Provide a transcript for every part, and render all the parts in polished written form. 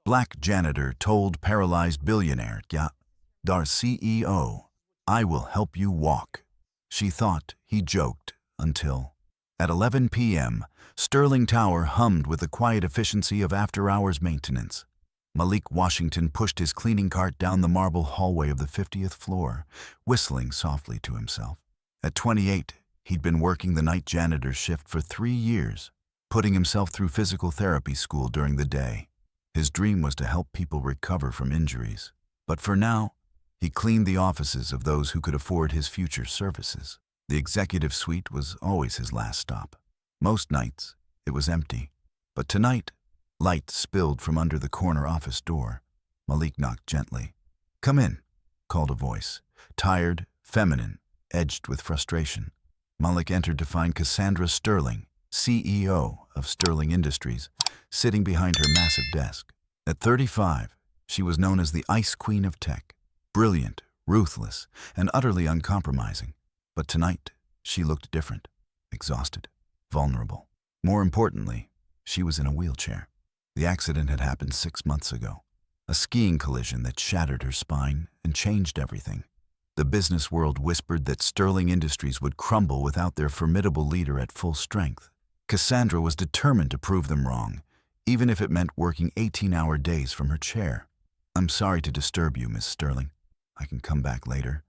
Black Janitor told Paralyzed Billionaire, Dar CEO, "I will help you walk." She thought he joked until... At 11 p.m., Sterling Tower hummed with the quiet efficiency of after-hours maintenance. Malik Washington pushed his cleaning cart down the marble hallway of the 50th floor, whistling softly to himself. At 28, he'd been working the night janitor shift for 3 years, putting himself through physical therapy school during the day. His dream was to help people recover from injuries. But for now, he cleaned the offices of those who could afford his future services. The executive suite was always his last stop. Most nights, it was empty. But tonight, light spilled from under the corner office door. Malik knocked gently. "Come in," called a voice, tired, feminine, edged with frustration. Malik entered to find Cassandra Sterling, CEO of Sterling Industries, sitting behind her massive desk. At 35, she was known as the Ice Queen of Tech, brilliant, ruthless, and utterly uncompromising. But tonight, she looked different, exhausted, vulnerable. More importantly, she was in a wheelchair. The accident had happened 6 months ago, a skiing collision that shattered her spine and changed everything. The business world whispered that Sterling Industries would crumble without their formidable leader at full strength. Cassandra was determined to prove them wrong, even if it meant working 18-hour days from her chair. "I'm sorry to disturb you, Miss Sterling. I can come back later,"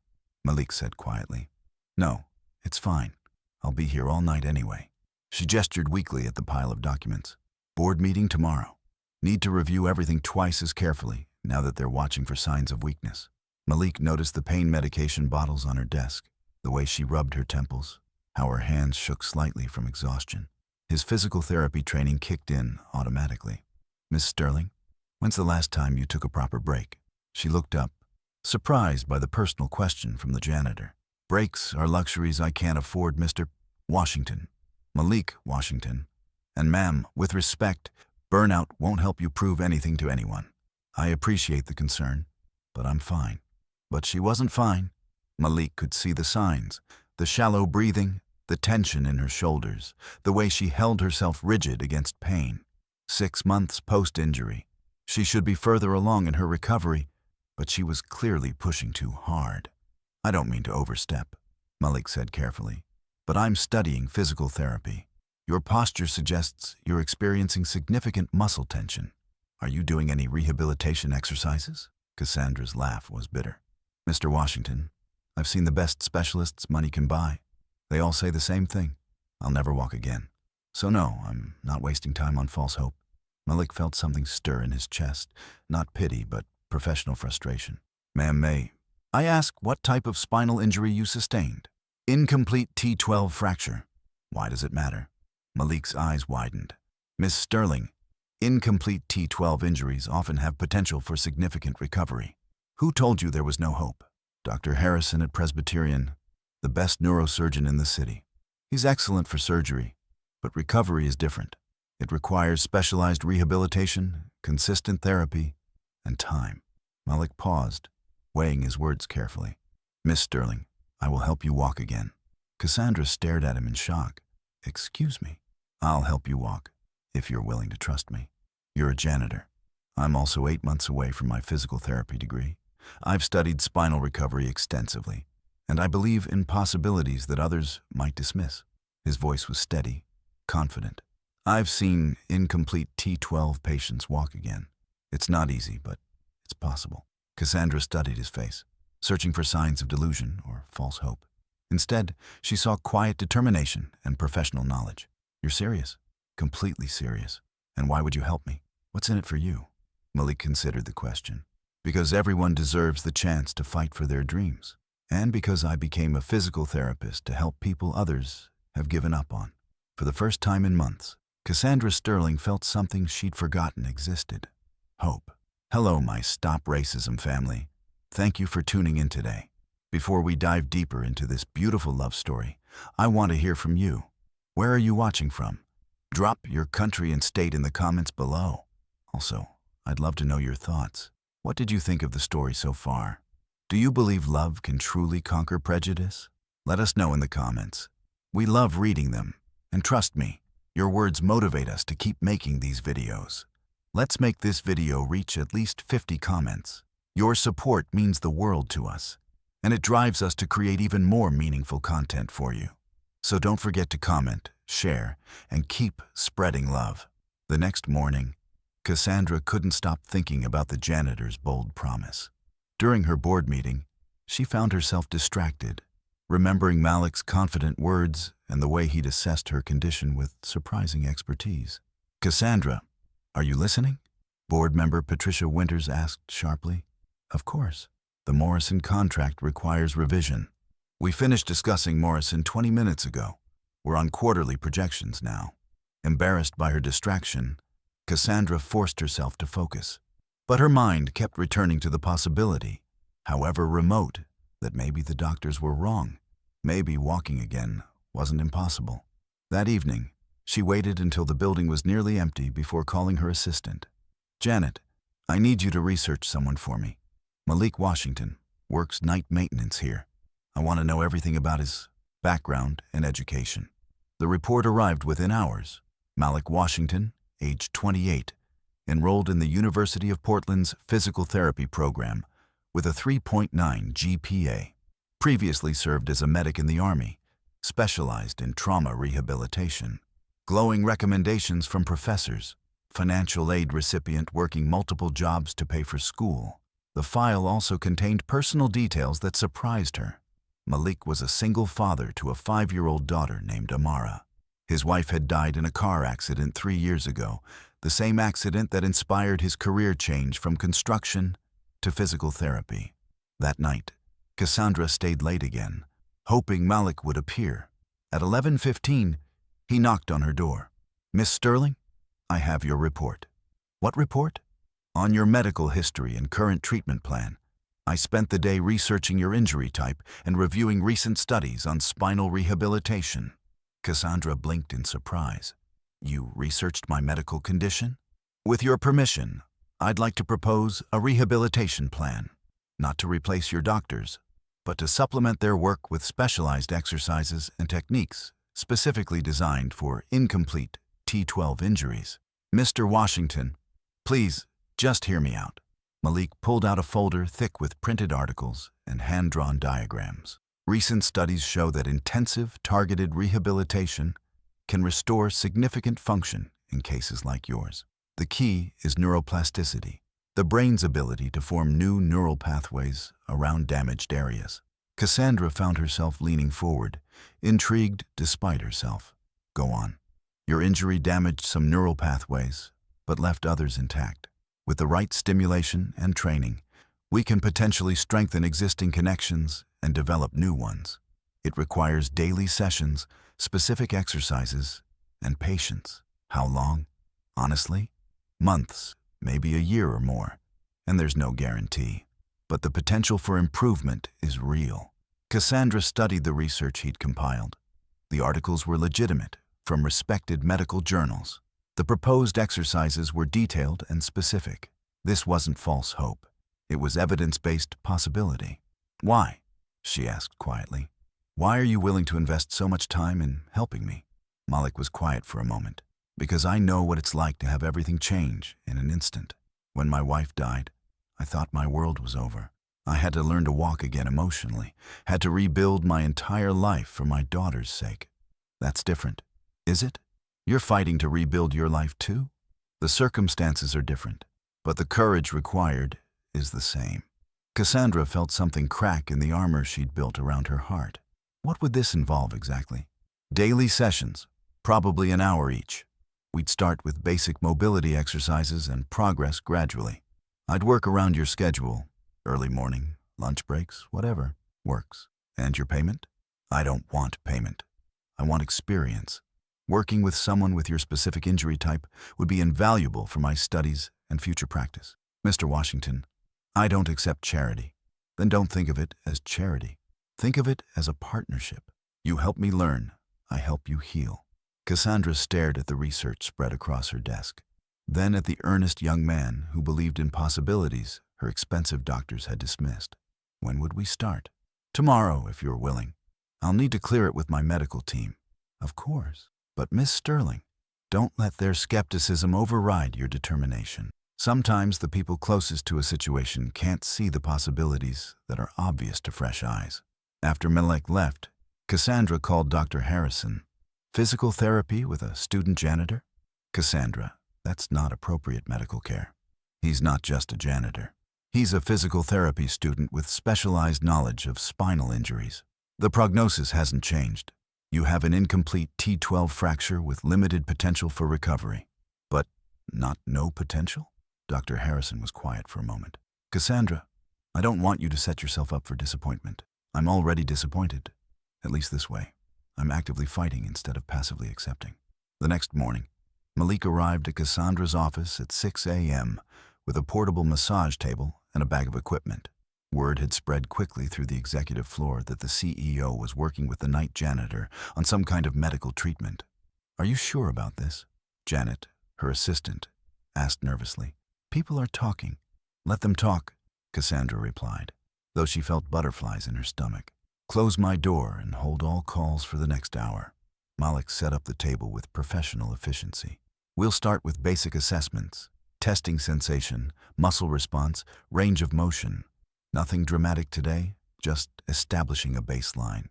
Malik said quietly. "No, it's fine. I'll be here all night anyway." She gestured weakly at the pile of documents. "Board meeting tomorrow. Need to review everything twice as carefully now that they're watching for signs of weakness." Malik noticed the pain medication bottles on her desk, the way she rubbed her temples, how her hands shook slightly from exhaustion. His physical therapy training kicked in automatically. "Miss Sterling, when's the last time you took a proper break?" She looked up, surprised by the personal question from the janitor. "Breaks are luxuries I can't afford, Mr. Washington. Malik Washington. And ma'am, with respect, burnout won't help you prove anything to anyone. I appreciate the concern, but I'm fine." But she wasn't fine. Malik could see the signs, the shallow breathing, the tension in her shoulders, the way she held herself rigid against pain. 6 months post-injury. She should be further along in her recovery, but she was clearly pushing too hard. "I don't mean to overstep," Malik said carefully, "but I'm studying physical therapy. Your posture suggests you're experiencing significant muscle tension. Are you doing any rehabilitation exercises?" Cassandra's laugh was bitter. "Mr. Washington, I've seen the best specialists money can buy. They all say the same thing. I'll never walk again. So no, I'm not wasting time on false hope." Malik felt something stir in his chest, not pity, but professional frustration. "Ma'am, may I ask what type of spinal injury you sustained?" "Incomplete T12 fracture." "Why does it matter?" Malik's eyes widened. "Miss Sterling, incomplete T12 injuries often have potential for significant recovery. Who told you there was no hope?" "Dr. Harrison at Presbyterian, the best neurosurgeon in the city. He's excellent for surgery, but recovery is different. It requires specialized rehabilitation, consistent therapy, and time." Malik paused, weighing his words carefully. "Miss Sterling, I will help you walk again." Cassandra stared at him in shock. "Excuse me?" "I'll help you walk, if you're willing to trust me. You're a janitor. I'm also 8 months away from my physical therapy degree. I've studied spinal recovery extensively, and I believe in possibilities that others might dismiss." His voice was steady, confident. "I've seen incomplete T12 patients walk again. It's not easy, but it's possible." Cassandra studied his face, searching for signs of delusion or false hope. Instead, she saw quiet determination and professional knowledge. "You're serious?" "Completely serious. And why would you help me? What's in it for you?" Malik considered the question. "Because everyone deserves the chance to fight for their dreams. And because I became a physical therapist to help people others have given up on." For the first time in months, Cassandra Sterling felt something she'd forgotten existed. Hope. Hello, my Stop Racism family. Thank you for tuning in today. Before we dive deeper into this beautiful love story, I want to hear from you. Where are you watching from? Drop your country and state in the comments below. Also, I'd love to know your thoughts. What did you think of the story so far? Do you believe love can truly conquer prejudice? Let us know in the comments. We love reading them, and trust me, your words motivate us to keep making these videos. Let's make this video reach at least 50 comments. Your support means the world to us, and it drives us to create even more meaningful content for you. So don't forget to comment, share, and keep spreading love. The next morning, Cassandra couldn't stop thinking about the janitor's bold promise. During her board meeting, she found herself distracted, remembering Malik's confident words and the way he'd assessed her condition with surprising expertise. "Cassandra, are you listening?" Board member Patricia Winters asked sharply. "Of course. The Morrison contract requires revision. We finished discussing Morrison 20 minutes ago. We're on quarterly projections now." Embarrassed by her distraction, Cassandra forced herself to focus. But her mind kept returning to the possibility, however remote, that maybe the doctors were wrong. Maybe walking again wasn't impossible. That evening, she waited until the building was nearly empty before calling her assistant. "Janet, I need you to research someone for me. Malik Washington works night maintenance here. I want to know everything about his background and education." The report arrived within hours. Malik Washington, age 28, enrolled in the University of Portland's physical therapy program with a 3.9 GPA. Previously served as a medic in the Army, specialized in trauma rehabilitation. Glowing recommendations from professors, financial aid recipient working multiple jobs to pay for school. The file also contained personal details that surprised her. Malik was a single father to a 5-year-old daughter named Amara. His wife had died in a car accident 3 years ago, the same accident that inspired his career change from construction to physical therapy. That night, Cassandra stayed late again, hoping Malik would appear. At 11:15, he knocked on her door. "Miss Sterling, I have your report." "What report?" "On your medical history and current treatment plan. I spent the day researching your injury type and reviewing recent studies on spinal rehabilitation." Cassandra blinked in surprise. "You researched my medical condition?" "With your permission, I'd like to propose a rehabilitation plan, not to replace your doctors, but to supplement their work with specialized exercises and techniques specifically designed for incomplete T12 injuries." "Mr. Washington, please just hear me out." Malik pulled out a folder thick with printed articles and hand-drawn diagrams. "Recent studies show that intensive, targeted rehabilitation can restore significant function in cases like yours. The key is neuroplasticity, the brain's ability to form new neural pathways around damaged areas." Cassandra found herself leaning forward, intrigued despite herself. "Go on." "Your injury damaged some neural pathways, but left others intact. With the right stimulation and training, we can potentially strengthen existing connections and develop new ones. It requires daily sessions, specific exercises, and patience." "How long?" "Honestly, months, maybe a year or more, and there's no guarantee. But the potential for improvement is real." Cassandra studied the research he'd compiled. The articles were legitimate, from respected medical journals. The proposed exercises were detailed and specific. This wasn't false hope. It was evidence-based possibility. "Why?" she asked quietly. "Why are you willing to invest so much time in helping me?" Malik was quiet for a moment. "Because I know what it's like to have everything change in an instant. When my wife died, I thought my world was over. I had to learn to walk again emotionally, had to rebuild my entire life for my daughter's sake. That's different, is it? You're fighting to rebuild your life too? The circumstances are different, but the courage required is the same." Cassandra felt something crack in the armor she'd built around her heart. What would this involve exactly? "Daily sessions, probably an hour each. We'd start with basic mobility exercises and progress gradually. I'd work around your schedule, early morning, lunch breaks, whatever works." "And your payment?" "I don't want payment. I want experience. Working with someone with your specific injury type would be invaluable for my studies and future practice." "Mr. Washington, I don't accept charity." "Then don't think of it as charity. Think of it as a partnership. You help me learn, I help you heal." Cassandra stared at the research spread across her desk, then at the earnest young man who believed in possibilities her expensive doctors had dismissed. "When would we start?" "Tomorrow, if you're willing. I'll need to clear it with my medical team." "Of course. But Miss Sterling, Don't let their skepticism override your determination. Sometimes the people closest to a situation can't see the possibilities that are obvious to fresh eyes. After Malik left, Cassandra called Dr. Harrison. Physical therapy with a student janitor? Cassandra, that's not appropriate medical care. He's not just a janitor. He's a physical therapy student with specialized knowledge of spinal injuries. The prognosis hasn't changed. You have an incomplete T12 fracture with limited potential for recovery. But not no potential? Dr. Harrison was quiet for a moment. Cassandra, I don't want you to set yourself up for disappointment. I'm already disappointed. At least this way. I'm actively fighting instead of passively accepting. The next morning, Malik arrived at Cassandra's office at 6 a.m. with a portable massage table and a bag of equipment. Word had spread quickly through the executive floor that the CEO was working with the night janitor on some kind of medical treatment. Are you sure about this? Janet, her assistant, asked nervously. People are talking. Let them talk, Cassandra replied, though she felt butterflies in her stomach. Close my door and hold all calls for the next hour. Malik set up the table with professional efficiency. We'll start with basic assessments, testing sensation, muscle response, range of motion. Nothing dramatic today, just establishing a baseline.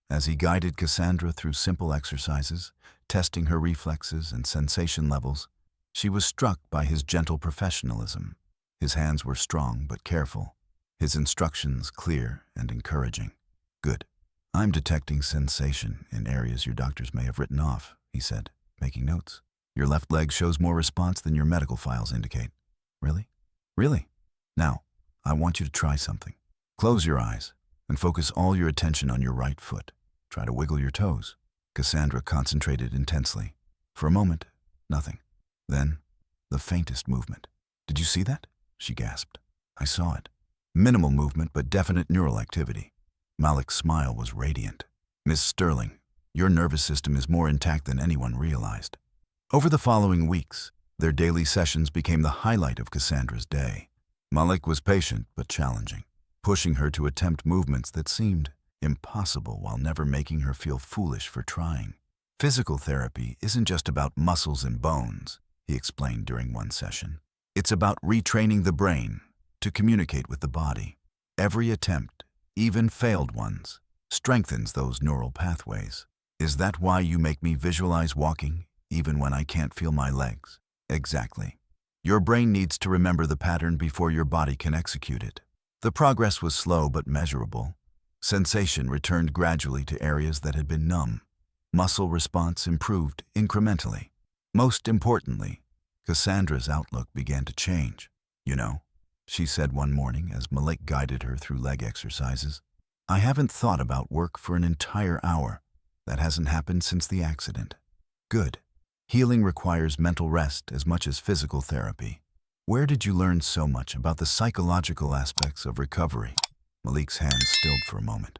As he guided Cassandra through simple exercises, testing her reflexes and sensation levels, she was struck by his gentle professionalism. His hands were strong but careful, his instructions clear and encouraging. Good. I'm detecting sensation in areas your doctors may have written off, he said, making notes. Your left leg shows more response than your medical files indicate. Really? Really? Now, I want you to try something. Close your eyes and focus all your attention on your right foot. Try to wiggle your toes. Cassandra concentrated intensely. For a moment, nothing. Then, the faintest movement. Did you see that? She gasped. I saw it. Minimal movement, but definite neural activity. Malik's smile was radiant. Miss Sterling, your nervous system is more intact than anyone realized. Over the following weeks, their daily sessions became the highlight of Cassandra's day. Malik was patient but challenging, pushing her to attempt movements that seemed impossible while never making her feel foolish for trying. Physical therapy isn't just about muscles and bones, he explained during one session. It's about retraining the brain to communicate with the body. Every attempt, even failed ones, strengthens those neural pathways. Is that why you make me visualize walking, even when I can't feel my legs? Exactly. Your brain needs to remember the pattern before your body can execute it. The progress was slow but measurable. Sensation returned gradually to areas that had been numb. Muscle response improved incrementally. Most importantly, Cassandra's outlook began to change. You know, she said one morning as Malik guided her through leg exercises, I haven't thought about work for an entire hour. That hasn't happened since the accident. Good. Healing requires mental rest as much as physical therapy. Where did you learn so much about the psychological aspects of recovery? Malik's hands stilled for a moment.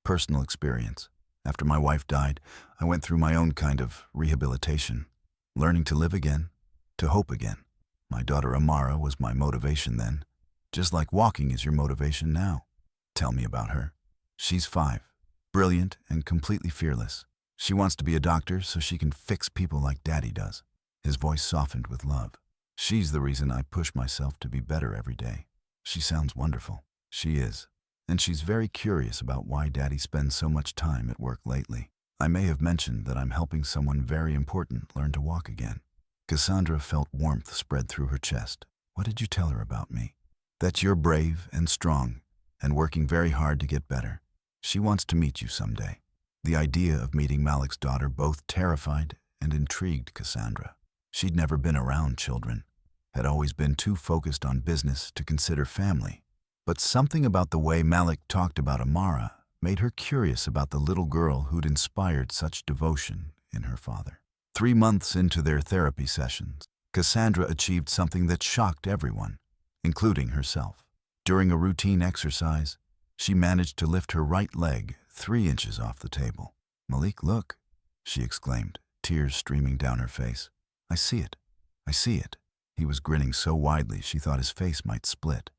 Personal experience. After my wife died, I went through my own kind of rehabilitation. Learning to live again, to hope again. My daughter Amara was my motivation then, just like walking is your motivation now. Tell me about her. She's 5, brilliant and completely fearless. She wants to be a doctor so she can fix people like Daddy does. His voice softened with love. She's the reason I push myself to be better every day. She sounds wonderful. She is. And she's very curious about why Daddy spends so much time at work lately. I may have mentioned that I'm helping someone very important learn to walk again. Cassandra felt warmth spread through her chest. What did you tell her about me? That you're brave and strong and working very hard to get better. She wants to meet you someday. The idea of meeting Malik's daughter both terrified and intrigued Cassandra. She'd never been around children, had always been too focused on business to consider family. But something about the way Malik talked about Amara made her curious about the little girl who'd inspired such devotion in her father. 3 months into their therapy sessions, Cassandra achieved something that shocked everyone, including herself. During a routine exercise, she managed to lift her right leg 3 inches off the table. Malik, look, she exclaimed, tears streaming down her face. I see it. I see it. He was grinning so widely she thought his face might split.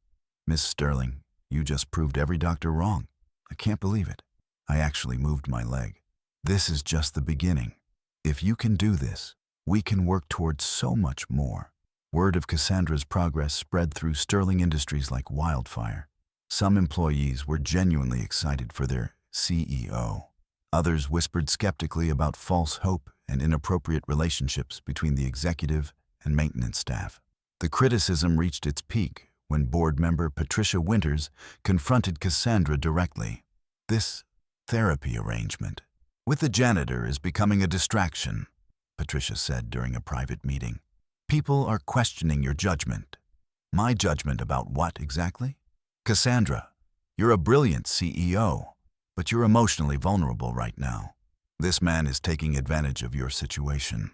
Miss Sterling, you just proved every doctor wrong. I can't believe it. I actually moved my leg. This is just the beginning. If you can do this, We can work towards so much more. Word of Cassandra's progress spread through Sterling Industries like wildfire. Some employees were genuinely excited for their CEO. Others whispered skeptically about false hope and inappropriate relationships between the executive and maintenance staff. The criticism reached its peak when board member Patricia Winters confronted Cassandra directly. This therapy arrangement with the janitor is becoming a distraction, Patricia said during a private meeting. People are questioning your judgment. My judgment about what exactly? Cassandra, you're a brilliant CEO, but you're emotionally vulnerable right now. This man is taking advantage of your situation.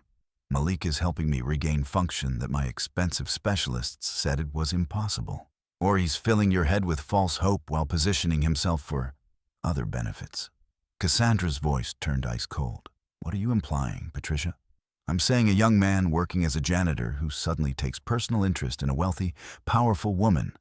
Malik is helping me regain function that my expensive specialists said it was impossible. Or he's filling your head with false hope while positioning himself for other benefits. Cassandra's voice turned ice cold. What are you implying, Patricia? I'm saying a young man working as a janitor who suddenly takes personal interest in a wealthy, powerful woman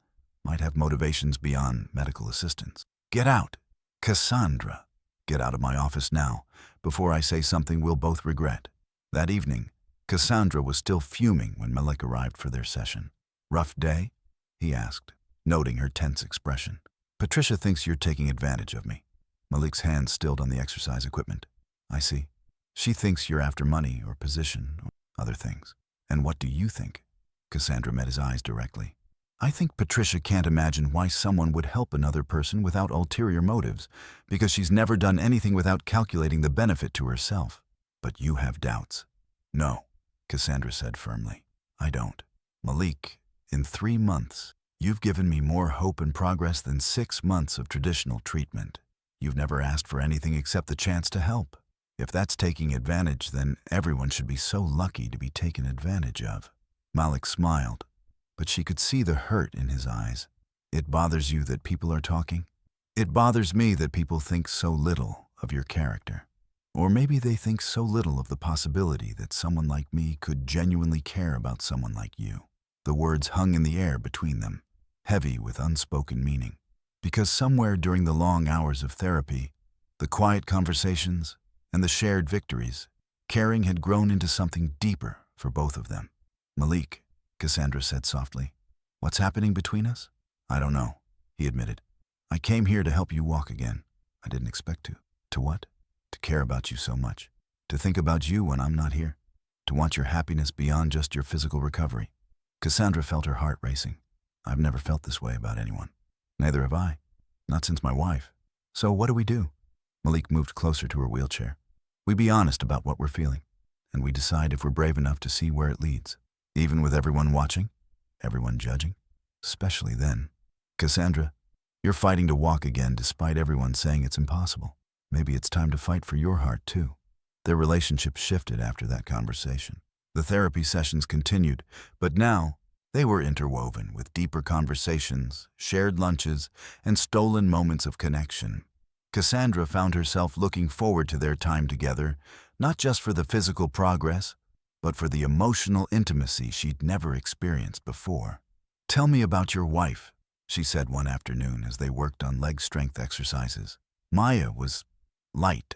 might have motivations beyond medical assistance. Get out. Cassandra, get out of my office now, before I say something we'll both regret. That evening, Cassandra was still fuming when Malik arrived for their session. Rough day? He asked, noting her tense expression. Patricia thinks you're taking advantage of me. Malik's hands stilled on the exercise equipment. I see. She thinks you're after money or position or other things. And what do you think? Cassandra met his eyes directly. I think Patricia can't imagine why someone would help another person without ulterior motives, because she's never done anything without calculating the benefit to herself. But you have doubts. No, Cassandra said firmly. I don't. Malik, in 3 months, you've given me more hope and progress than 6 months of traditional treatment. You've never asked for anything except the chance to help. If that's taking advantage, then everyone should be so lucky to be taken advantage of. Malik smiled, but she could see the hurt in his eyes. It bothers you that people are talking? It bothers me that people think so little of your character. Or maybe they think so little of the possibility that someone like me could genuinely care about someone like you. The words hung in the air between them, heavy with unspoken meaning. Because somewhere during the long hours of therapy, the quiet conversations, and the shared victories, caring had grown into something deeper for both of them. Malik, Cassandra said softly, what's happening between us? I don't know, he admitted. I came here to help you walk again. I didn't expect to. To what? To care about you so much. To think about you when I'm not here. To want your happiness beyond just your physical recovery. Cassandra felt her heart racing. I've never felt this way about anyone. Neither have I. Not since my wife. So what do we do? Malik moved closer to her wheelchair. We be honest about what we're feeling, and we decide if we're brave enough to see where it leads. Even with everyone watching, everyone judging, especially then. Cassandra, you're fighting to walk again despite everyone saying it's impossible. Maybe it's time to fight for your heart too. Their relationship shifted after that conversation. The therapy sessions continued, but now they were interwoven with deeper conversations, shared lunches, and stolen moments of connection. Cassandra found herself looking forward to their time together, not just for the physical progress, but for the emotional intimacy she'd never experienced before. Tell me about your wife, she said one afternoon as they worked on leg strength exercises. Maya was light,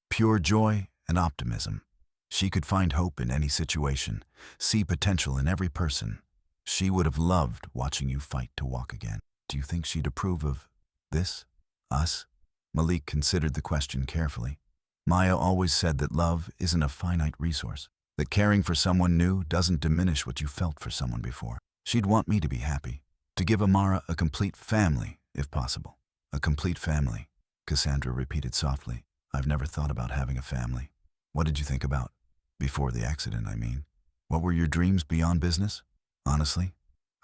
pure joy and optimism. She could find hope in any situation, see potential in every person. She would have loved watching you fight to walk again. Do you think she'd approve of this? Us? Malik considered the question carefully. Maya always said that love isn't a finite resource, that caring for someone new doesn't diminish what you felt for someone before. She'd want me to be happy, to give Amara a complete family, if possible. A complete family, Cassandra repeated softly. I've never thought about having a family. What did you think about? Before the accident, I mean. What were your dreams beyond business? Honestly,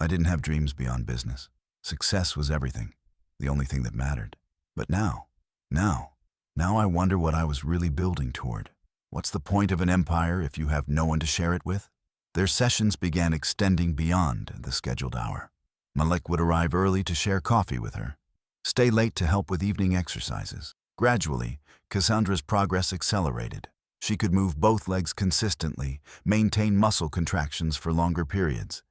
I didn't have dreams beyond business. Success was everything, the only thing that mattered. But now I wonder what I was really building toward. What's the point of an empire if you have no one to share it with? Their sessions began extending beyond the scheduled hour. Malik would arrive early to share coffee with her, stay late to help with evening exercises. Gradually, Cassandra's progress accelerated. She could move both legs consistently, maintain muscle contractions for longer periods,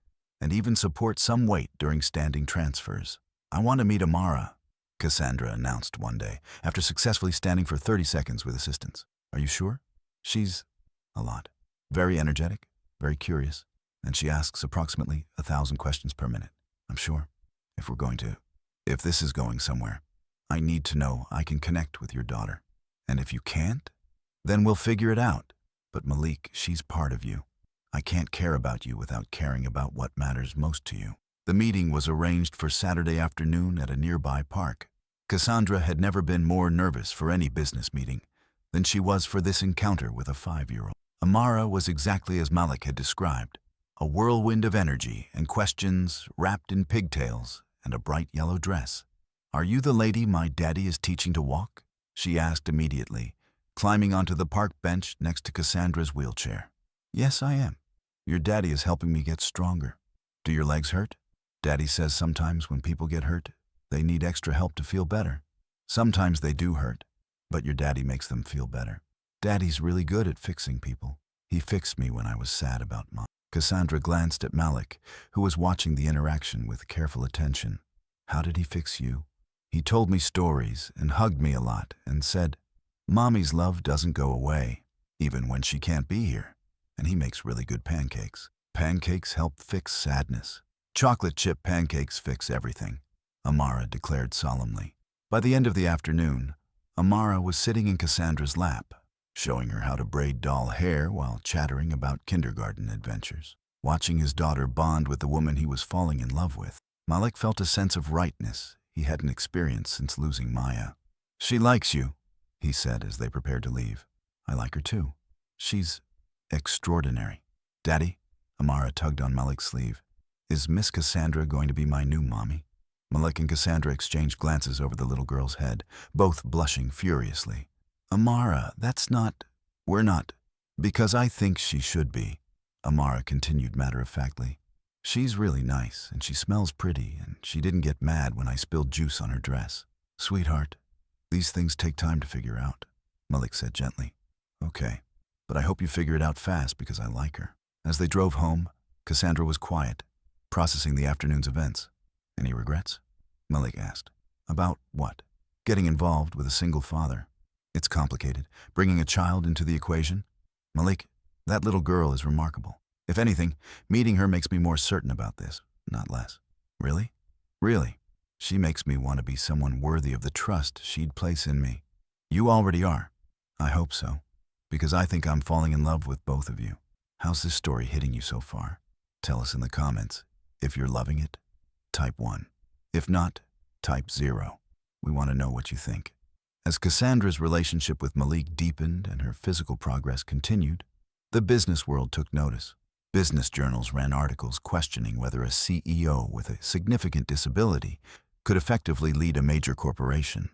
and even support some weight during standing transfers. I want to meet Amara, Cassandra announced one day, after successfully standing for 30 seconds with assistance. Are you sure? She's a lot. Very energetic, very curious, and she asks approximately 1,000 questions per minute. I'm sure. If this is going somewhere, I need to know I can connect with your daughter. And if you can't, then we'll figure it out. But Malik, she's part of you. I can't care about you without caring about what matters most to you. The meeting was arranged for Saturday afternoon at a nearby park. Cassandra had never been more nervous for any business meeting than she was for this encounter with a 5-year-old. Amara was exactly as Malik had described, a whirlwind of energy and questions wrapped in pigtails and a bright yellow dress. "Are you the lady my daddy is teaching to walk?" she asked immediately, climbing onto the park bench next to Cassandra's wheelchair. "Yes, I am. Your daddy is helping me get stronger. Do your legs hurt?" Daddy says sometimes when people get hurt, they need extra help to feel better. Sometimes they do hurt, but your daddy makes them feel better. Daddy's really good at fixing people. He fixed me when I was sad about Mom. Cassandra glanced at Malik, who was watching the interaction with careful attention. "How did he fix you?" "He told me stories and hugged me a lot and said, 'Mommy's love doesn't go away, even when she can't be here.' And he makes really good pancakes. Pancakes help fix sadness. Chocolate chip pancakes fix everything," Amara declared solemnly. By the end of the afternoon, Amara was sitting in Cassandra's lap, showing her how to braid doll hair while chattering about kindergarten adventures. Watching his daughter bond with the woman he was falling in love with, Malik felt a sense of rightness he hadn't experienced since losing Maya. "She likes you," he said as they prepared to leave. "I like her too. She's extraordinary." "Daddy," Amara tugged on Malik's sleeve, "is Miss Cassandra going to be my new mommy?" Malik and Cassandra exchanged glances over the little girl's head, both blushing furiously. "Amara, we're not, because I think she should be," Amara continued matter-of-factly. "She's really nice, and she smells pretty, and she didn't get mad when I spilled juice on her dress. Sweetheart, these things take time to figure out," Malik said gently. "Okay, but I hope you figure it out fast because I like her." As they drove home, Cassandra was quiet, processing the afternoon's events. "Any regrets?" Malik asked. "About what?" "Getting involved with a single father. It's complicated. Bringing a child into the equation. Malik, that little girl is remarkable. If anything, meeting her makes me more certain about this, not less." "Really?" "Really. She makes me want to be someone worthy of the trust she'd place in me." "You already are." "I hope so, because I think I'm falling in love with both of you." How's this story hitting you so far? Tell us in the comments. If you're loving it, type 1. If not, type 0. We want to know what you think. As Cassandra's relationship with Malik deepened and her physical progress continued, the business world took notice. Business journals ran articles questioning whether a CEO with a significant disability could effectively lead a major corporation.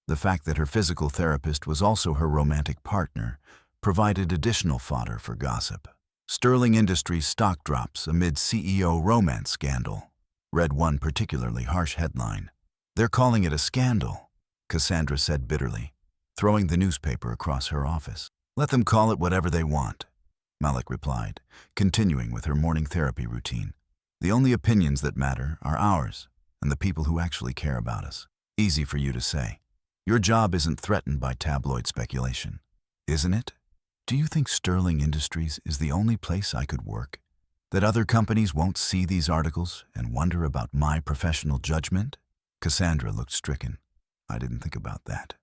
The fact that her physical therapist was also her romantic partner provided additional fodder for gossip. "Sterling Industries stock drops amid CEO romance scandal," read one particularly harsh headline. "They're calling it a scandal," Cassandra said bitterly, throwing the newspaper across her office. "Let them call it whatever they want," Malik replied, continuing with her morning therapy routine. "The only opinions that matter are ours and the people who actually care about us." Easy for you to say. Your job isn't threatened by tabloid speculation, isn't it? Do you think Sterling Industries is the only place I could work? That other companies won't see these articles and wonder about my professional judgment? Cassandra looked stricken. "I didn't think about that."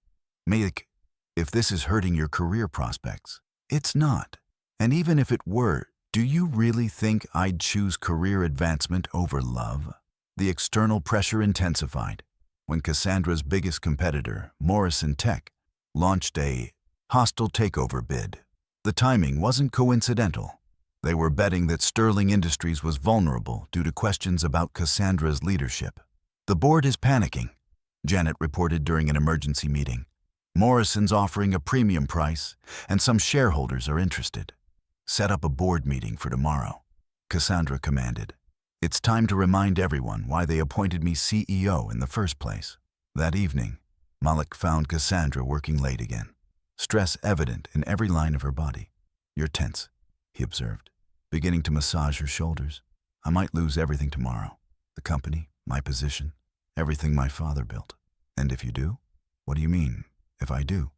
"Malik, if this is hurting your career prospects, it's not. And even if it were, do you really think I'd choose career advancement over love?" The external pressure intensified when Cassandra's biggest competitor, Morrison Tech, launched a hostile takeover bid. The timing wasn't coincidental. They were betting that Sterling Industries was vulnerable due to questions about Cassandra's leadership. "The board is panicking," Janet reported during an emergency meeting. "Morrison's offering a premium price, and some shareholders are interested. Set up a board meeting for tomorrow," Cassandra commanded. "It's time to remind everyone why they appointed me CEO in the first place." That evening, Malik found Cassandra working late again, stress evident in every line of her body. "You're tense," he observed, beginning to massage her shoulders. "I might lose everything tomorrow. The company, my position, everything my father built." "And if you do?" "What do you mean, if I do?"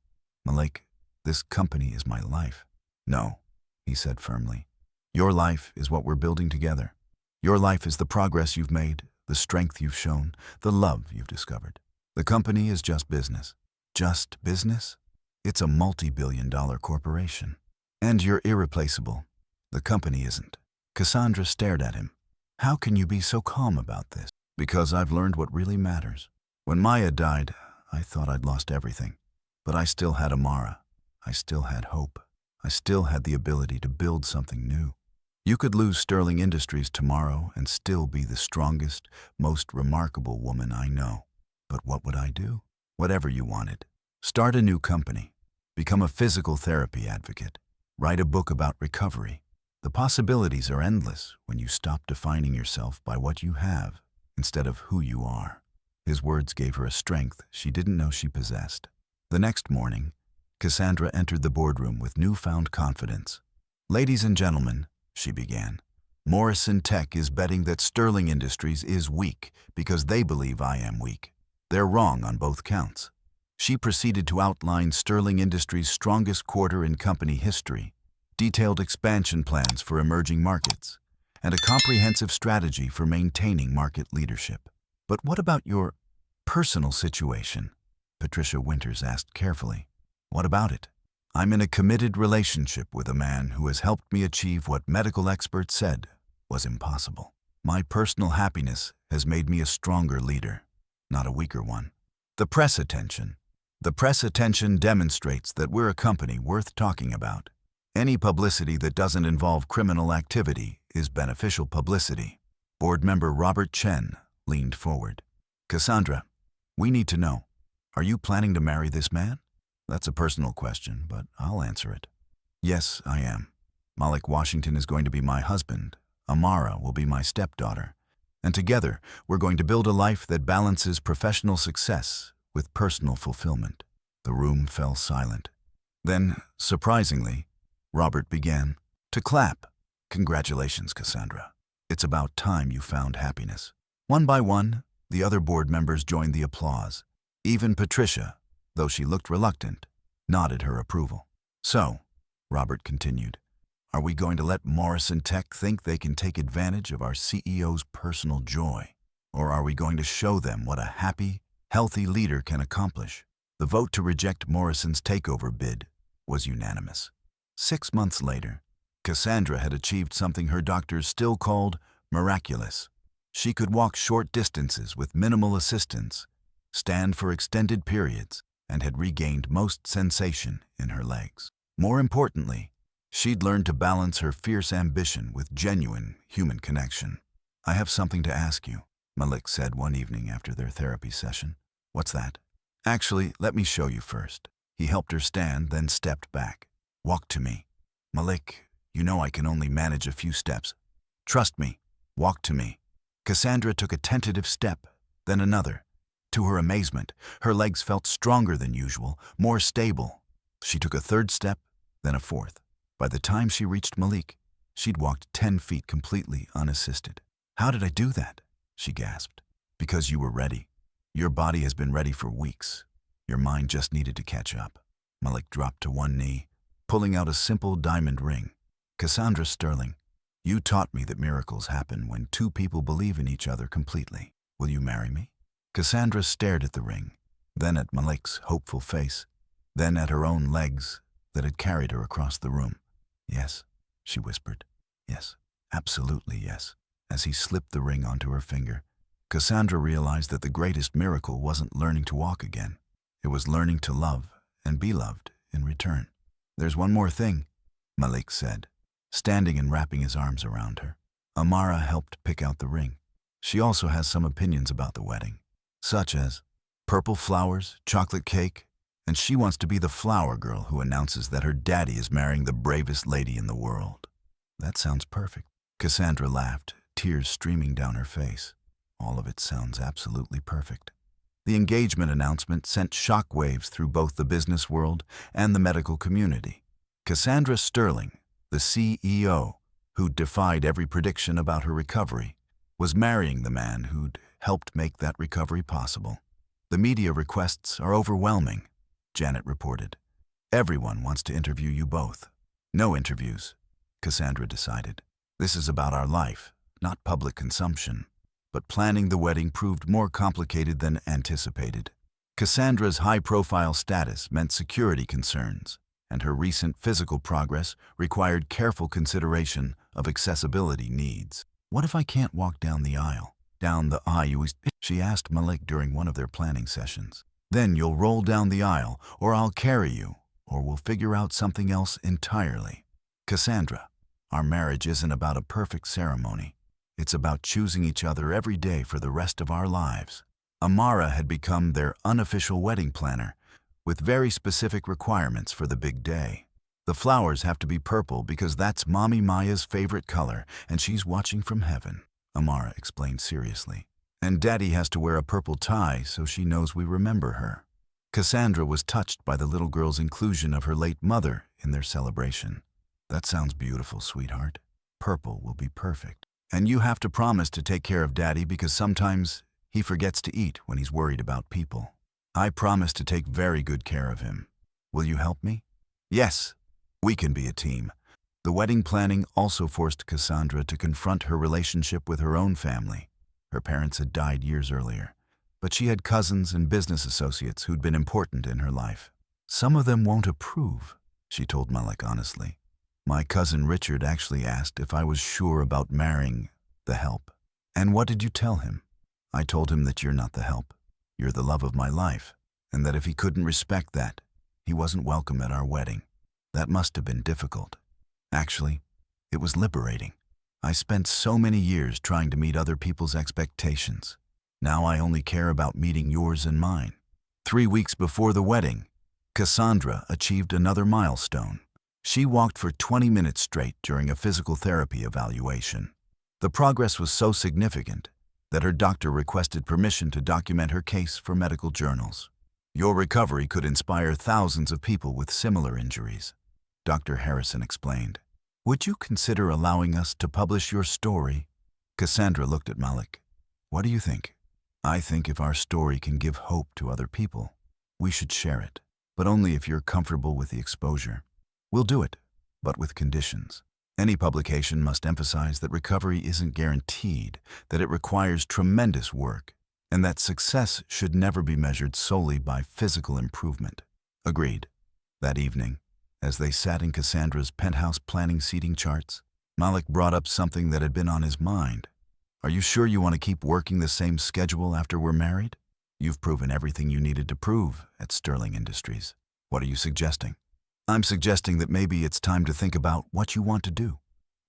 "Malik, this company is my life." "No, he said firmly. Your life is what we're building together. Your life is the progress you've made, the strength you've shown, the love you've discovered. The company is just business. Just business? It's a multi-billion-dollar corporation. And you're irreplaceable. The company isn't. Cassandra stared at him. How can you be so calm about this? Because I've learned what really matters. When Maya died, I thought I'd lost everything. But I still had Amara. I still had hope. I still had the ability to build something new. You could lose Sterling Industries tomorrow and still be the strongest, most remarkable woman I know. But what would I do? Whatever you wanted. Start a new company. Become a physical therapy advocate. Write a book about recovery. The possibilities are endless when you stop defining yourself by what you have instead of who you are. His words gave her a strength she didn't know she possessed. The next morning, Cassandra entered the boardroom with newfound confidence. Ladies and gentlemen, she began, Morrison Tech is betting that Sterling Industries is weak because they believe I am weak. They're wrong on both counts. She proceeded to outline Sterling Industries' strongest quarter in company history, detailed expansion plans for emerging markets, and a comprehensive strategy for maintaining market leadership. But what about your personal situation? Patricia Winters asked carefully. What about it? I'm in a committed relationship with a man who has helped me achieve what medical experts said was impossible. My personal happiness has made me a stronger leader, not a weaker one. The press attention demonstrates that we're a company worth talking about. Any publicity that doesn't involve criminal activity is beneficial publicity. Board member Robert Chen leaned forward. Cassandra, we need to know, are you planning to marry this man? That's a personal question, but I'll answer it. Yes, I am. Malik Washington is going to be my husband. Amara will be my stepdaughter. And together, we're going to build a life that balances professional success with personal fulfillment. The room fell silent. Then, surprisingly, Robert began to clap. Congratulations, Cassandra. It's about time you found happiness. One by one, the other board members joined the applause. Even Patricia, though she looked reluctant, nodded her approval. So, Robert continued, are we going to let Morrison Tech think they can take advantage of our CEO's personal joy? Or are we going to show them what a happy, healthy leader can accomplish? The vote to reject Morrison's takeover bid was unanimous. 6 months later, Cassandra had achieved something her doctors still called miraculous. She could walk short distances with minimal assistance, stand for extended periods, and had regained most sensation in her legs. More importantly, she'd learned to balance her fierce ambition with genuine human connection. I have something to ask you, Malik said one evening after their therapy session. What's that? Actually, let me show you first. He helped her stand, then stepped back. Walk to me. Malik, you know I can only manage a few steps. Trust me. Walk to me. Cassandra took a tentative step, then another. To her amazement, her legs felt stronger than usual, more stable. She took a third step, then a fourth. By the time she reached Malik, she'd walked 10 feet completely unassisted. How did I do that? She gasped. Because you were ready. Your body has been ready for weeks. Your mind just needed to catch up. Malik dropped to one knee, pulling out a simple diamond ring. Cassandra Sterling, you taught me that miracles happen when two people believe in each other completely. Will you marry me? Cassandra stared at the ring, then at Malik's hopeful face, then at her own legs that had carried her across the room. Yes, she whispered. Yes, absolutely yes. As he slipped the ring onto her finger, Cassandra realized that the greatest miracle wasn't learning to walk again. It was learning to love and be loved in return. There's one more thing, Malik said, standing and wrapping his arms around her. Amara helped pick out the ring. She also has some opinions about the wedding, such as purple flowers, chocolate cake, and she wants to be the flower girl who announces that her daddy is marrying the bravest lady in the world. That sounds perfect. Cassandra laughed, tears streaming down her face. All of it sounds absolutely perfect. The engagement announcement sent shockwaves through both the business world and the medical community. Cassandra Sterling, the CEO, who'd defied every prediction about her recovery, was marrying the man who'd helped make that recovery possible. The media requests are overwhelming, Janet reported. Everyone wants to interview you both. No interviews, Cassandra decided. This is about our life, not public consumption. But planning the wedding proved more complicated than anticipated. Cassandra's high-profile status meant security concerns, and her recent physical progress required careful consideration of accessibility needs. What if I can't walk down the aisle? Down the aisle, she asked Malik during one of their planning sessions. Then you'll roll down the aisle, or I'll carry you, or we'll figure out something else entirely. Cassandra, our marriage isn't about a perfect ceremony. It's about choosing each other every day for the rest of our lives. Amara had become their unofficial wedding planner, with very specific requirements for the big day. The flowers have to be purple because that's Mommy Maya's favorite color, and she's watching from heaven, Amara explained seriously. And Daddy has to wear a purple tie so she knows we remember her. Cassandra was touched by the little girl's inclusion of her late mother in their celebration. That sounds beautiful, sweetheart. Purple will be perfect. And you have to promise to take care of Daddy because sometimes he forgets to eat when he's worried about people. I promise to take very good care of him. Will you help me? Yes, we can be a team. The wedding planning also forced Cassandra to confront her relationship with her own family. Her parents had died years earlier, but she had cousins and business associates who'd been important in her life. Some of them won't approve, she told Malik honestly. My cousin Richard actually asked if I was sure about marrying the help. And what did you tell him? I told him that you're not the help. You're the love of my life, and that if he couldn't respect that, he wasn't welcome at our wedding. That must have been difficult. Actually, it was liberating. I spent so many years trying to meet other people's expectations. Now I only care about meeting yours and mine. 3 weeks before the wedding, Cassandra achieved another milestone. She walked for 20 minutes straight during a physical therapy evaluation. The progress was so significant that her doctor requested permission to document her case for medical journals. Your recovery could inspire thousands of people with similar injuries, Dr. Harrison explained. Would you consider allowing us to publish your story? Cassandra looked at Malik. What do you think? I think if our story can give hope to other people, we should share it, but only if you're comfortable with the exposure. We'll do it, but with conditions. Any publication must emphasize that recovery isn't guaranteed, that it requires tremendous work, and that success should never be measured solely by physical improvement. Agreed. That evening, as they sat in Cassandra's penthouse planning seating charts, Malik brought up something that had been on his mind. Are you sure you want to keep working the same schedule after we're married? You've proven everything you needed to prove at Sterling Industries. What are you suggesting? I'm suggesting that maybe it's time to think about what you want to do,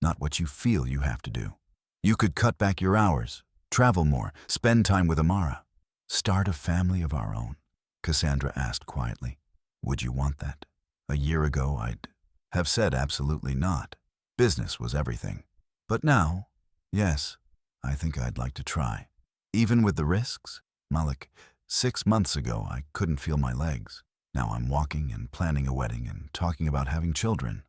not what you feel you have to do. You could cut back your hours, travel more, spend time with Amara. Start a family of our own, Cassandra asked quietly. Would you want that? A year ago, I'd have said absolutely not. Business was everything. But now, yes, I think I'd like to try. Even with the risks? Malik, 6 months ago, I couldn't feel my legs. Now I'm walking and planning a wedding and talking about having children.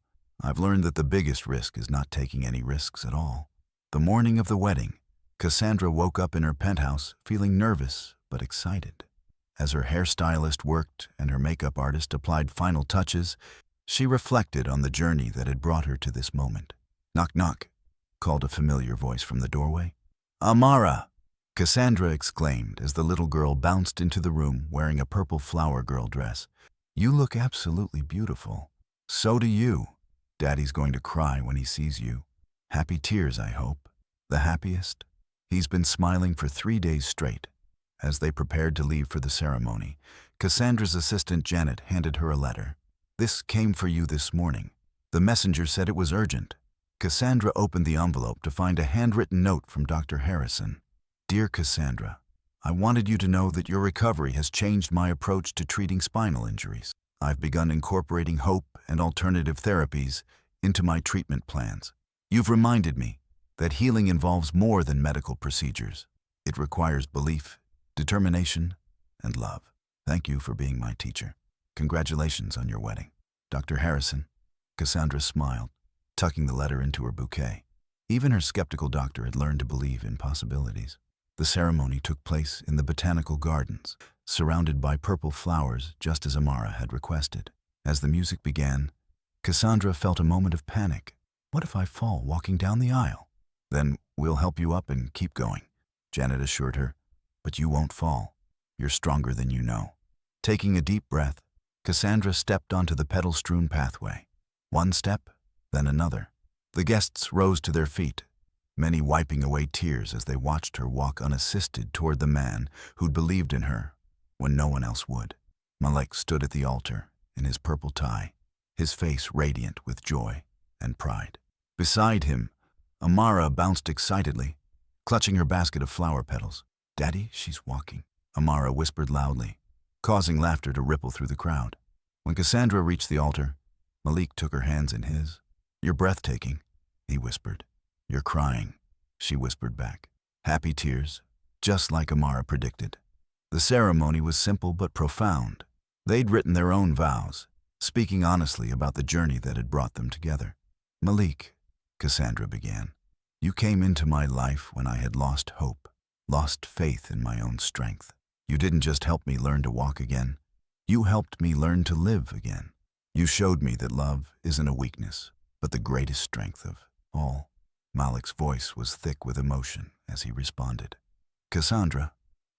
I've learned that the biggest risk is not taking any risks at all. The morning of the wedding, Cassandra woke up in her penthouse feeling nervous but excited. As her hairstylist worked and her makeup artist applied final touches, she reflected on the journey that had brought her to this moment. Knock, knock, called a familiar voice from the doorway. Amara! Cassandra exclaimed as the little girl bounced into the room wearing a purple flower girl dress. You look absolutely beautiful. So do you. Daddy's going to cry when he sees you. Happy tears, I hope. The happiest? He's been smiling for 3 days straight. As they prepared to leave for the ceremony, Cassandra's assistant Janet handed her a letter. This came for you this morning. The messenger said it was urgent. Cassandra opened the envelope to find a handwritten note from Dr. Harrison. Dear Cassandra, I wanted you to know that your recovery has changed my approach to treating spinal injuries. I've begun incorporating hope and alternative therapies into my treatment plans. You've reminded me that healing involves more than medical procedures. It requires belief, determination, and love. Thank you for being my teacher. Congratulations on your wedding. Dr. Harrison. Cassandra smiled, tucking the letter into her bouquet. Even her skeptical doctor had learned to believe in possibilities. The ceremony took place in the botanical gardens, surrounded by purple flowers just as Amara had requested. As the music began, Cassandra felt a moment of panic. What if I fall walking down the aisle? Then we'll help you up and keep going, Janet assured her. But you won't fall. You're stronger than you know. Taking a deep breath, Cassandra stepped onto the petal-strewn pathway. One step, then another. The guests rose to their feet, many wiping away tears as they watched her walk unassisted toward the man who'd believed in her when no one else would. Malik stood at the altar in his purple tie, his face radiant with joy and pride. Beside him, Amara bounced excitedly, clutching her basket of flower petals. "Daddy, she's walking," Amara whispered loudly, causing laughter to ripple through the crowd. When Cassandra reached the altar, Malik took her hands in his. "You're breathtaking," he whispered. "You're crying," she whispered back. Happy tears, just like Amara predicted. The ceremony was simple but profound. They'd written their own vows, speaking honestly about the journey that had brought them together. "Malik," Cassandra began, "you came into my life when I had lost hope, lost faith in my own strength. You didn't just help me learn to walk again. You helped me learn to live again. You showed me that love isn't a weakness, but the greatest strength of all." Malik's voice was thick with emotion as he responded. "Cassandra,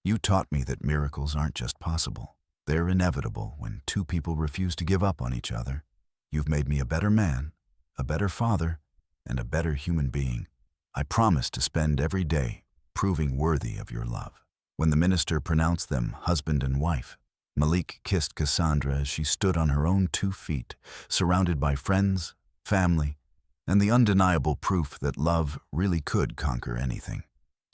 you taught me that miracles aren't just possible. They're inevitable when two people refuse to give up on each other. You've made me a better man, a better father, and a better human being. I promise to spend every day proving worthy of your love." When the minister pronounced them husband and wife, Malik kissed Cassandra as she stood on her own 2 feet, surrounded by friends, family, and the undeniable proof that love really could conquer anything.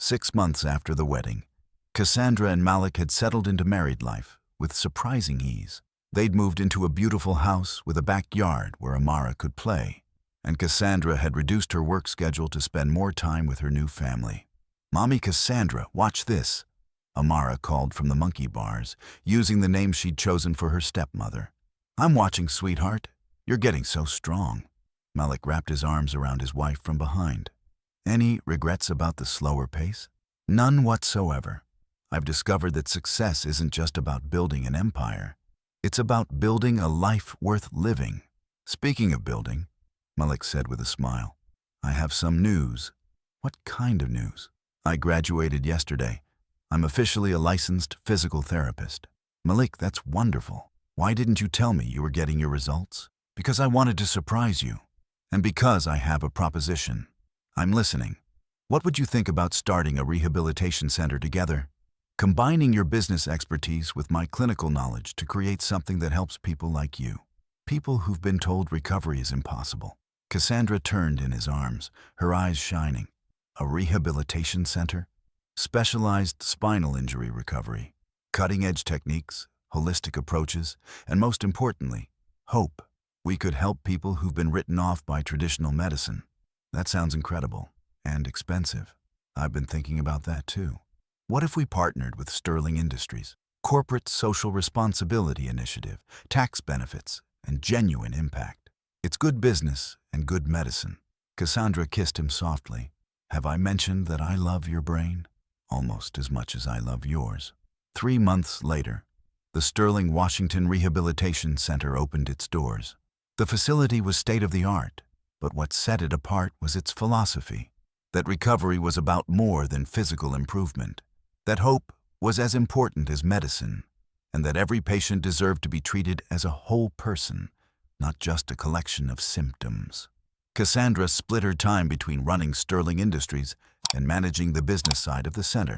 6 months after the wedding, Cassandra and Malik had settled into married life with surprising ease. They'd moved into a beautiful house with a backyard where Amara could play, and Cassandra had reduced her work schedule to spend more time with her new family. "Mommy Cassandra, watch this," Amara called from the monkey bars, using the name she'd chosen for her stepmother. "I'm watching, sweetheart. You're getting so strong." Malik wrapped his arms around his wife from behind. "Any regrets about the slower pace?" "None whatsoever. I've discovered that success isn't just about building an empire. It's about building a life worth living." "Speaking of building," Malik said with a smile, "I have some news." "What kind of news?" "I graduated yesterday. I'm officially a licensed physical therapist." "Malik, that's wonderful. Why didn't you tell me you were getting your results?" "Because I wanted to surprise you. And because I have a proposition." "I'm listening. What would you think about starting a rehabilitation center together? Combining your business expertise with my clinical knowledge to create something that helps people like you. People who've been told recovery is impossible." Cassandra turned in his arms, her eyes shining. "A rehabilitation center? Specialized spinal injury recovery, cutting-edge techniques, holistic approaches, and most importantly, hope. We could help people who've been written off by traditional medicine." "That sounds incredible and expensive." "I've been thinking about that too. What if we partnered with Sterling Industries? Corporate social responsibility initiative, tax benefits, and genuine impact. It's good business and good medicine." Cassandra kissed him softly. "Have I mentioned that I love your brain? Almost as much as I love yours." 3 months later, the Sterling Washington Rehabilitation Center opened its doors. The facility was state-of-the-art, but what set it apart was its philosophy, that recovery was about more than physical improvement, that hope was as important as medicine, and that every patient deserved to be treated as a whole person, not just a collection of symptoms. Cassandra split her time between running Sterling Industries and managing the business side of the center,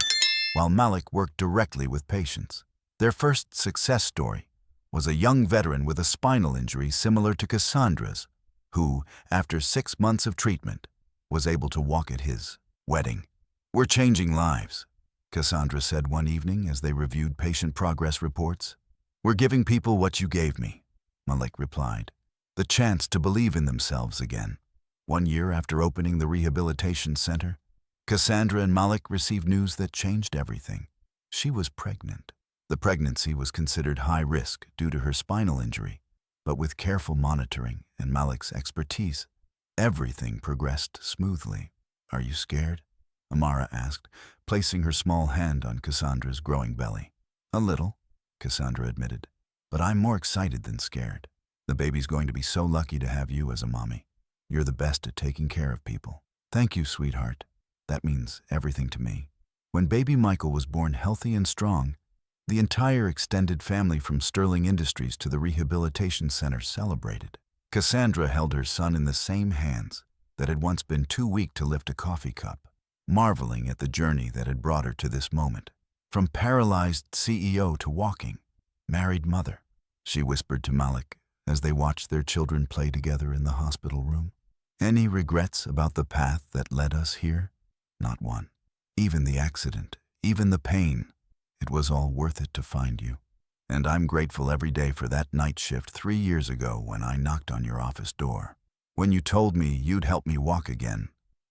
while Malik worked directly with patients. Their first success story was a young veteran with a spinal injury similar to Cassandra's, who, after 6 months of treatment, was able to walk at his wedding. "We're changing lives," Cassandra said one evening as they reviewed patient progress reports. "We're giving people what you gave me," Malik replied, "the chance to believe in themselves again." 1 year after opening the rehabilitation center, Cassandra and Malik received news that changed everything. She was pregnant. The pregnancy was considered high risk due to her spinal injury, but with careful monitoring and Malik's expertise, everything progressed smoothly. "Are you scared?" Amara asked, placing her small hand on Cassandra's growing belly. "A little," Cassandra admitted, "but I'm more excited than scared. The baby's going to be so lucky to have you as a mommy." You're the best at taking care of people." "Thank you, sweetheart. That means everything to me." When baby Michael was born healthy and strong, the entire extended family from Sterling Industries to the rehabilitation center celebrated. Cassandra held her son in the same hands that had once been too weak to lift a coffee cup, marveling at the journey that had brought her to this moment. From paralyzed CEO to walking, married mother, she whispered to Malik as they watched their children play together in the hospital room. "Any regrets about the path that led us here?" "Not one. Even the accident, even the pain, it was all worth it to find you. And I'm grateful every day for that night shift 3 years ago when I knocked on your office door. When you told me you'd help me walk again,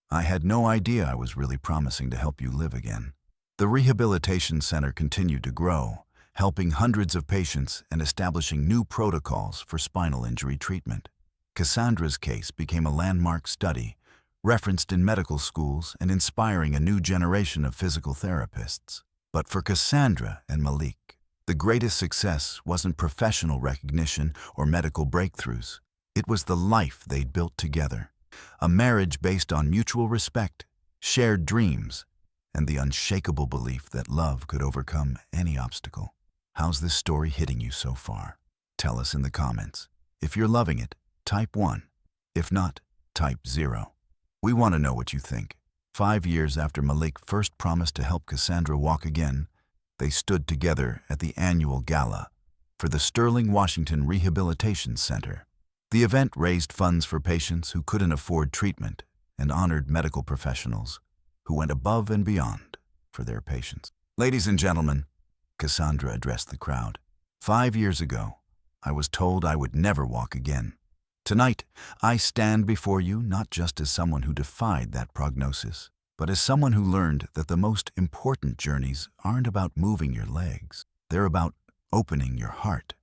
I had no idea I was really promising to help you live again." The rehabilitation center continued to grow, helping hundreds of patients and establishing new protocols for spinal injury treatment. Cassandra's case became a landmark study, referenced in medical schools and inspiring a new generation of physical therapists. But for Cassandra and Malik, the greatest success wasn't professional recognition or medical breakthroughs. It was the life they'd built together, a marriage based on mutual respect, shared dreams, and the unshakable belief that love could overcome any obstacle. How's this story hitting you so far? Tell us in the comments. If you're loving it, type 1. If not, type 0. We want to know what you think. 5 years after Malik first promised to help Cassandra walk again, they stood together at the annual gala for the Sterling Washington Rehabilitation Center. The event raised funds for patients who couldn't afford treatment and honored medical professionals who went above and beyond for their patients. "Ladies and gentlemen," Cassandra addressed the crowd, "5 years ago, I was told I would never walk again. Tonight, I stand before you not just as someone who defied that prognosis, but as someone who learned that the most important journeys aren't about moving your legs. They're about opening your heart."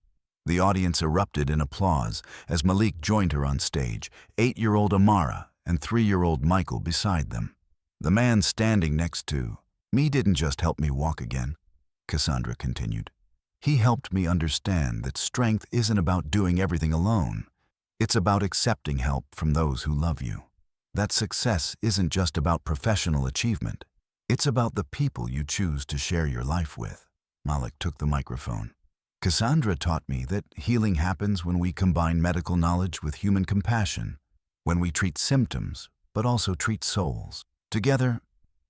The audience erupted in applause as Malik joined her on stage, 8-year-old Amara and 3-year-old Michael beside them. "The man standing next to me didn't just help me walk again," Cassandra continued. "He helped me understand that strength isn't about doing everything alone. It's about accepting help from those who love you. That success isn't just about professional achievement. It's about the people you choose to share your life with." Malik took the microphone. "Cassandra taught me that healing happens when we combine medical knowledge with human compassion, when we treat symptoms, but also treat souls. Together,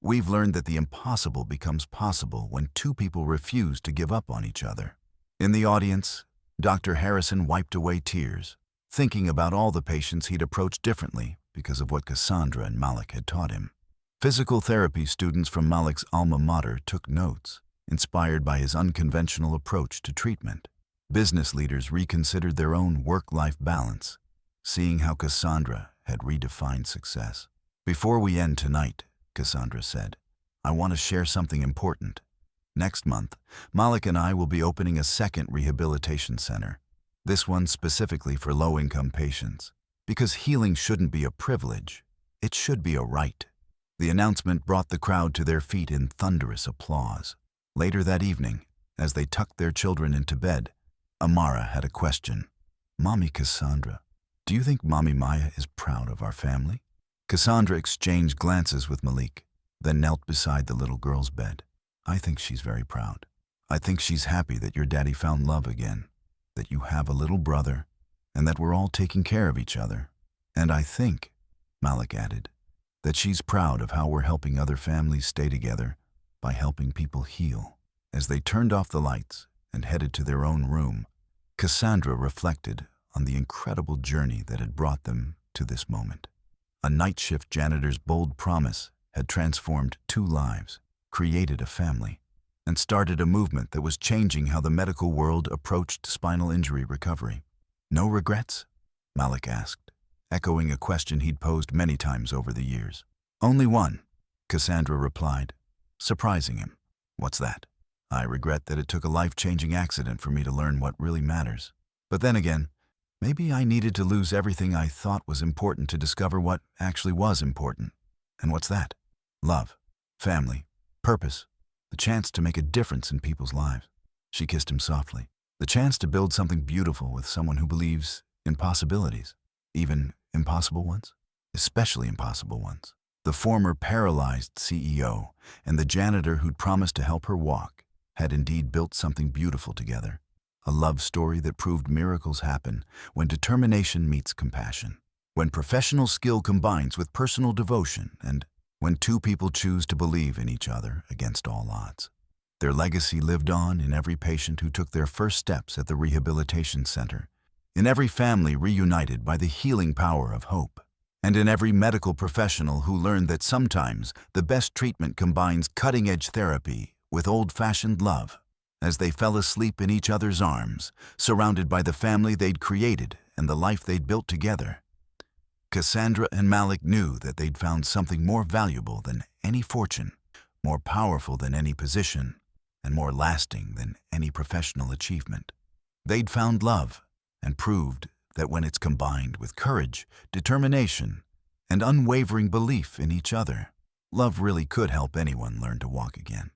we've learned that the impossible becomes possible when two people refuse to give up on each other." In the audience, Dr. Harrison wiped away tears, thinking about all the patients he'd approached differently because of what Cassandra and Malik had taught him. Physical therapy students from Malik's alma mater took notes, inspired by his unconventional approach to treatment. Business leaders reconsidered their own work-life balance, seeing how Cassandra had redefined success. "Before we end tonight," Cassandra said, "I want to share something important. Next month, Malik and I will be opening a second rehabilitation center, this one specifically for low-income patients, because healing shouldn't be a privilege, it should be a right." The announcement brought the crowd to their feet in thunderous applause. Later that evening, as they tucked their children into bed, Amara had a question. "Mommy Cassandra, do you think Mommy Maya is proud of our family?" Cassandra exchanged glances with Malik, then knelt beside the little girl's bed. "I think she's very proud. I think she's happy that your daddy found love again, that you have a little brother, and that we're all taking care of each other. And I think," Malik added, "that she's proud of how we're helping other families stay together by helping people heal." As they turned off the lights and headed to their own room, Cassandra reflected on the incredible journey that had brought them to this moment. A night shift janitor's bold promise had transformed 2 lives, created a family, and started a movement that was changing how the medical world approached spinal injury recovery. "No regrets?" Malik asked, echoing a question he'd posed many times over the years. "Only one," Cassandra replied, surprising him. "What's that?" "I regret that it took a life-changing accident for me to learn what really matters. But then again, maybe I needed to lose everything I thought was important to discover what actually was important. And what's that? Love, family, purpose, the chance to make a difference in people's lives." She kissed him softly. "The chance to build something beautiful with someone who believes in possibilities, even Impossible ones? Especially impossible ones. The former paralyzed CEO and the janitor who'd promised to help her walk had indeed built something beautiful together. A love story that proved miracles happen when determination meets compassion, when professional skill combines with personal devotion, and when two people choose to believe in each other against all odds. Their legacy lived on in every patient who took their first steps at the rehabilitation center, in every family reunited by the healing power of hope, and in every medical professional who learned that sometimes the best treatment combines cutting-edge therapy with old-fashioned love. As they fell asleep in each other's arms, surrounded by the family they'd created and the life they'd built together, Cassandra and Malik knew that they'd found something more valuable than any fortune, more powerful than any position, and more lasting than any professional achievement. They'd found love and proved that when it's combined with courage, determination, and unwavering belief in each other, love really could help anyone learn to walk again.